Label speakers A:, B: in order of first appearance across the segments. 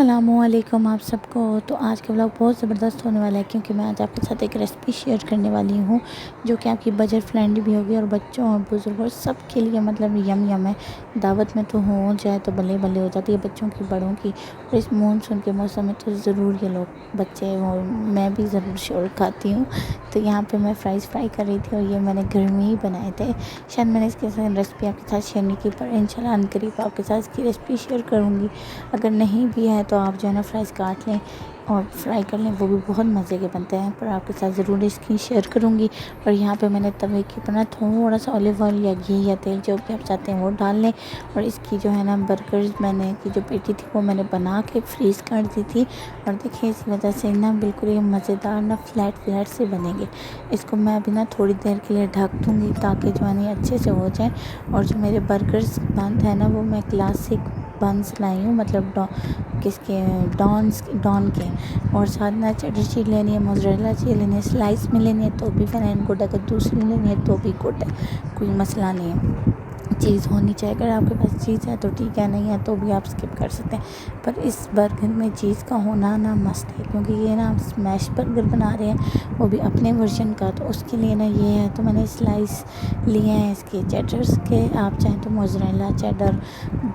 A: अस्सलामुअलैकुम आप सबको। तो आज का व्लॉग बहुत ज़बरदस्त होने वाला है क्योंकि मैं आज आपके साथ एक रेसिपी शेयर करने वाली हूँ जो कि आपकी बजट फ्रेंडली भी होगी और बच्चों और बुज़ुर्गों सब के लिए मतलब यम यम है। दावत में तो हो जाए तो बल्ले बल्ले हो जाती है बच्चों की बड़ों की। और इस मानसून के मौसम में तो ज़रूर ये लोग बच्चे और मैं भी ज़रूर शोर खाती हूँ। तो यहाँ पर मैं फ्राई कर रही थी और ये मैंने घर में ही बनाए थे। शायद मैंने इसके साथ रेसिपी आपके साथ शेयर नहीं की पर इंशाल्लाह अनकरीब आपके साथ इसकी रेसिपी शेयर करूँगी। अगर नहीं भी है तो आप जो है ना फ्राइज़ काट लें और फ्राई कर लें, वो भी बहुत मज़े के बनते हैं। पर आपके साथ ज़रूर इसकी शेयर करूँगी। और यहाँ पे मैंने तवे के ऊपर ना थोड़ा सा ऑलिव ऑयल या घी या तेल जो भी आप चाहते हैं वो डाल लें। और इसकी जो है ना बर्गर मैंने की जो पेटी थी वो मैंने बना के फ्रीज़ कर दी थी। और देखिए इस वजह से ना बिल्कुल ये मज़ेदार ना फ्लैट से बनेंगे। इसको मैं अभी ना थोड़ी देर के लिए ढक दूँगी ताकि जो है ना अच्छे से हो जाए। और जो मेरे बर्गर्स बंद है ना वो मैं क्लासिक बंस लाई हूँ, मतलब डॉन के। और साथ में चेडर चीज़ लेनी है, मोज़रेला चीज़ लेनी है, स्लाइस में लेनी है तो भी फाइन एंड गुड, अगर दूसरी लेनी है तो भी गुड है, कोई मसला नहीं है। चीज़ होनी चाहिए, अगर आपके पास चीज़ है तो ठीक है, नहीं है तो भी आप स्किप कर सकते हैं। पर इस बर्गर में चीज़ का होना ना मस्त है क्योंकि ये ना हम स्मैश बर्गर बना रहे हैं वो भी अपने वर्जन का, तो उसके लिए ना ये है। तो मैंने स्लाइस लिए हैं इसके चेडर्स के, आप चाहें तो मोज़रेला चेडर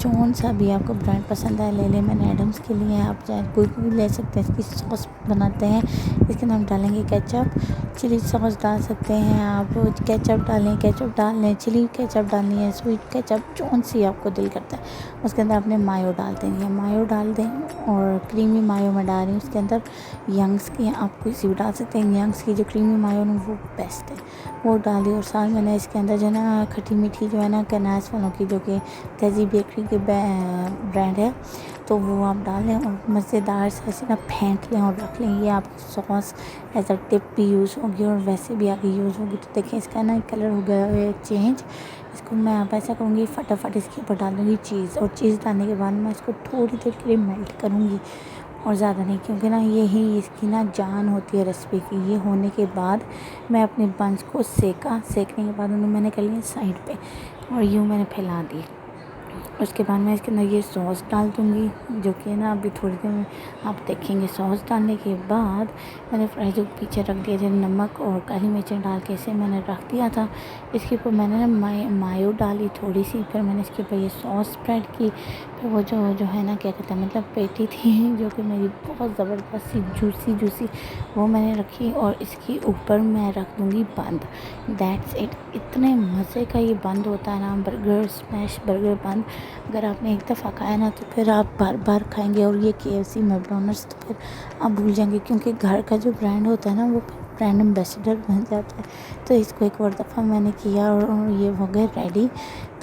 A: जौन सा भी आपको ब्रांड पसंद है ले लें। मैंने एडम्स के लिए आप चाहे कोई भी ले सकते हैं। इसकी सॉस बनाते हैं, इसके अंदर हम डालेंगे केचप, चिली सॉस डाल सकते हैं आप, केचप डाल लें, चिली केचप डालनी है, स्वीट केचप जौन सी आपको दिल करता है। उसके अंदर आपने मायो डाल देनी है, मायो डाल दें। और क्रीमी मायो मैं डाल रही हूँ उसके अंदर, यंग्स की आप किसी भी डाल सकते हैं। यंग्स की जो क्रीमी मायो ना वो बेस्ट है, वो डाली। और साथ मैंने इसके अंदर जो है ना खट्टी मीठी जो है ना कनास वालों की जो कि तहज़ीब बेकरी के ब्रांड है, तो वो आप डाल लें और मज़ेदार से ऐसे ना फेंट लें और रख लें। ये आपकी सॉस एज अ टिप भी यूज़ होगी और वैसे भी आगे यूज़ होगी। तो देखिए इसका ना कलर हो गया है चेंज। इसको मैं आप ऐसा करूँगी, फटाफट इसके ऊपर डाल दूँगी चीज़। और चीज़ डालने के बाद मैं इसको थोड़ी देर के लिए मेल्ट करूँगी और ज़्यादा नहीं, क्योंकि ना यही इसकी ना जान होती है रेसिपी की। ये होने के बाद मैं अपने बंस को सेकने के बाद उन्हें मैंने कर लिया साइड पे और यूँ मैंने फैला दी। उसके बाद मैं इसके अंदर ये सॉस डाल दूँगी जो कि ना अभी थोड़ी देर में आप देखेंगे। सॉस डालने के बाद मैंने फ्राइज़ को पीछे रख दिया, जब नमक और काली मिर्चें डाल के इसे मैंने रख दिया था। इसके ऊपर मैंने ना मायो डाली थोड़ी सी, फिर मैंने इसके ऊपर ये सॉस स्प्रेड की। फिर वो जो है ना क्या कहते हैं, मतलब पेटी थी जो कि मेरी बहुत ज़बरदस्त सी जूसी वो मैंने रखी और इसके ऊपर मैं रख दूँगी बंद। That's it. इतने मज़े का ये बंद होता है ना बर्गर, स्मैश बर्गर बंद। अगर आपने एक दफ़ा खाया ना तो फिर आप बार बार खाएंगे। और ये KFC मैकडॉनल्ड्स तो फिर आप भूल जाएंगे क्योंकि घर का जो ब्रांड होता है ना वो ब्रांड एम्बेसडर बन जाता है। तो इसको एक और दफ़ा मैंने किया और ये हो गए रेडी।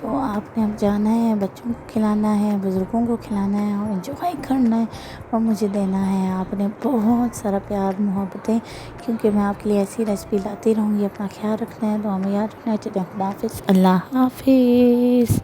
A: तो आपने अब जाना है, बच्चों को खिलाना है, बुज़ुर्गों को खिलाना है और एंजॉय करना है और मुझे देना है आपने बहुत सारा प्यार मोहब्बतें, क्योंकि मैं आपके लिए ऐसी रेसिपी लाती रहूँगी। अपना ख्याल रखना है, दुआ में याद रखना है। खुदा हाफिज़, अल्लाह हाफिज़।